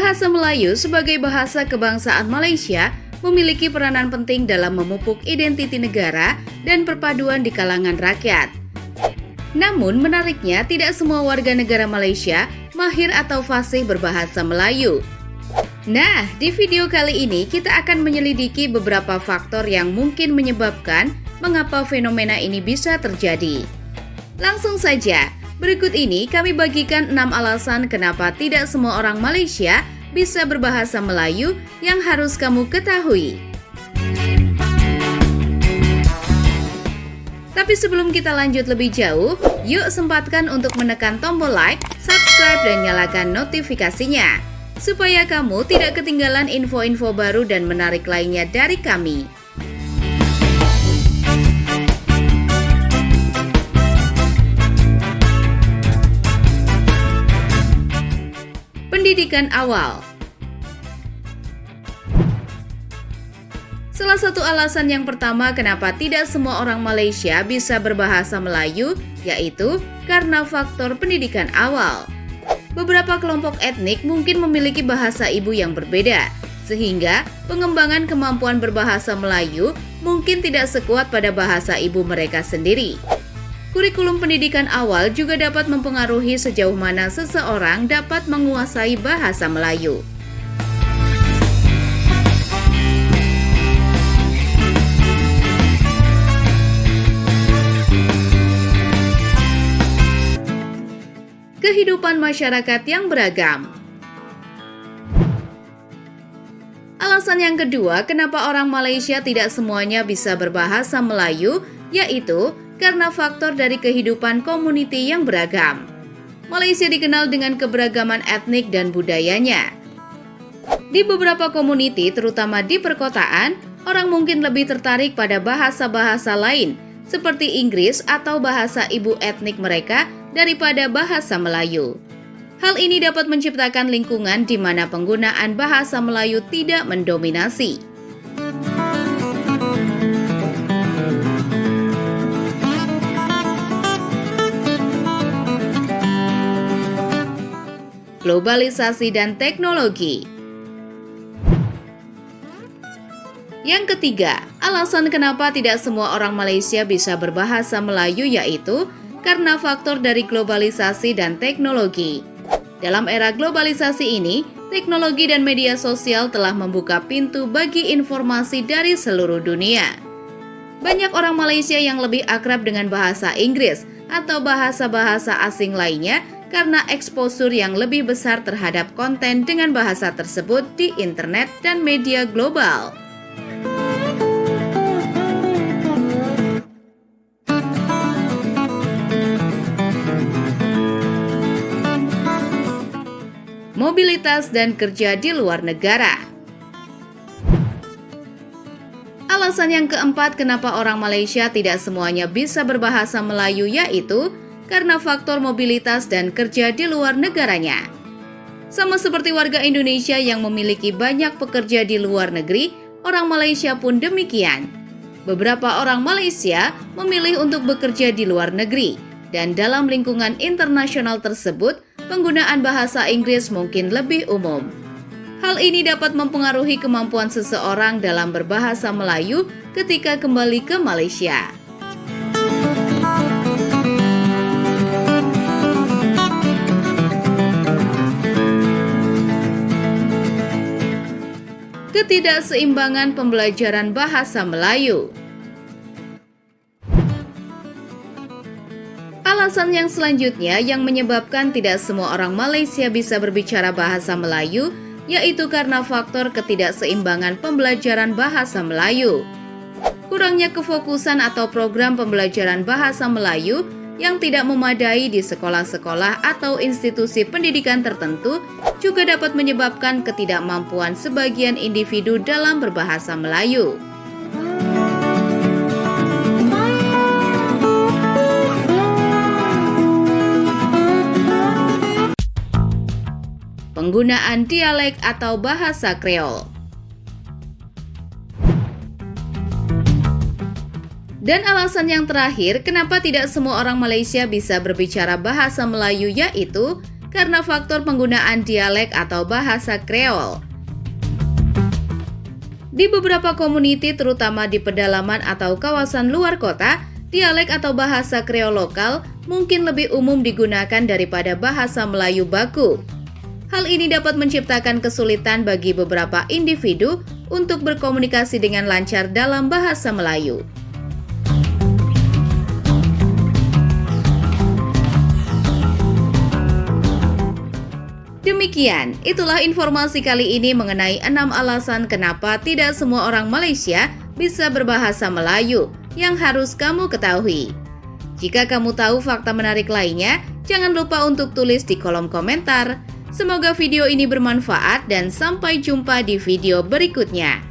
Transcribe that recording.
Bahasa Melayu sebagai bahasa kebangsaan Malaysia memiliki peranan penting dalam memupuk identiti negara dan perpaduan di kalangan rakyat. Namun menariknya, tidak semua warga negara Malaysia mahir atau fasih berbahasa Melayu. Nah, di video kali ini kita akan menyelidiki beberapa faktor yang mungkin menyebabkan mengapa fenomena ini bisa terjadi. Langsung saja, berikut ini kami bagikan 6 alasan kenapa tidak semua orang Malaysia bisa berbahasa Melayu yang harus kamu ketahui. Tapi sebelum kita lanjut lebih jauh, yuk sempatkan untuk menekan tombol like, subscribe, dan nyalakan notifikasinya, supaya kamu tidak ketinggalan info-info baru dan menarik lainnya dari kami. Pendidikan awal. Salah satu alasan yang pertama kenapa tidak semua orang Malaysia bisa berbahasa Melayu yaitu karena faktor pendidikan awal. Beberapa kelompok etnik mungkin memiliki bahasa ibu yang berbeda, sehingga pengembangan kemampuan berbahasa Melayu mungkin tidak sekuat pada bahasa ibu mereka sendiri. Kurikulum pendidikan awal juga dapat mempengaruhi sejauh mana seseorang dapat menguasai bahasa Melayu. Kehidupan masyarakat yang beragam. Alasan yang kedua kenapa orang Malaysia tidak semuanya bisa berbahasa Melayu yaitu karena faktor dari kehidupan komuniti yang beragam. Malaysia dikenal dengan keberagaman etnik dan budayanya. Di beberapa komuniti, terutama di perkotaan, orang mungkin lebih tertarik pada bahasa-bahasa lain seperti Inggris atau bahasa ibu etnik mereka daripada bahasa Melayu. Hal ini dapat menciptakan lingkungan di mana penggunaan bahasa Melayu tidak mendominasi. Globalisasi dan teknologi. Yang ketiga, alasan kenapa tidak semua orang Malaysia bisa berbahasa Melayu yaitu karena faktor dari globalisasi dan teknologi. Dalam era globalisasi ini, teknologi dan media sosial telah membuka pintu bagi informasi dari seluruh dunia. Banyak orang Malaysia yang lebih akrab dengan bahasa Inggris atau bahasa-bahasa asing lainnya karena eksposur yang lebih besar terhadap konten dengan bahasa tersebut di internet dan media global. Mobilitas dan kerja di luar negara. Alasan yang keempat kenapa orang Malaysia tidak semuanya bisa berbahasa Melayu yaitu karena faktor mobilitas dan kerja di luar negaranya. Sama seperti warga Indonesia yang memiliki banyak pekerja di luar negeri, orang Malaysia pun demikian. Beberapa orang Malaysia memilih untuk bekerja di luar negeri, dan dalam lingkungan internasional tersebut, penggunaan bahasa Inggris mungkin lebih umum. Hal ini dapat mempengaruhi kemampuan seseorang dalam berbahasa Melayu ketika kembali ke Malaysia. Ketidakseimbangan pembelajaran bahasa Melayu. Alasan yang selanjutnya yang menyebabkan tidak semua orang Malaysia bisa berbicara bahasa Melayu yaitu karena faktor ketidakseimbangan pembelajaran bahasa Melayu. Kurangnya kefokusan atau program pembelajaran bahasa Melayu yang tidak memadai di sekolah-sekolah atau institusi pendidikan tertentu juga dapat menyebabkan ketidakmampuan sebagian individu dalam berbahasa Melayu. Penggunaan dialek atau bahasa Kreol. Dan alasan yang terakhir, kenapa tidak semua orang Malaysia bisa berbicara bahasa Melayu yaitu karena faktor penggunaan dialek atau bahasa Kreol. Di beberapa komuniti, terutama di pedalaman atau kawasan luar kota, dialek atau bahasa Kreol lokal mungkin lebih umum digunakan daripada bahasa Melayu baku. Hal ini dapat menciptakan kesulitan bagi beberapa individu untuk berkomunikasi dengan lancar dalam bahasa Melayu. Demikian, itulah informasi kali ini mengenai 6 alasan kenapa tidak semua orang Malaysia bisa berbahasa Melayu yang harus kamu ketahui. Jika kamu tahu fakta menarik lainnya, jangan lupa untuk tulis di kolom komentar. Semoga video ini bermanfaat dan sampai jumpa di video berikutnya.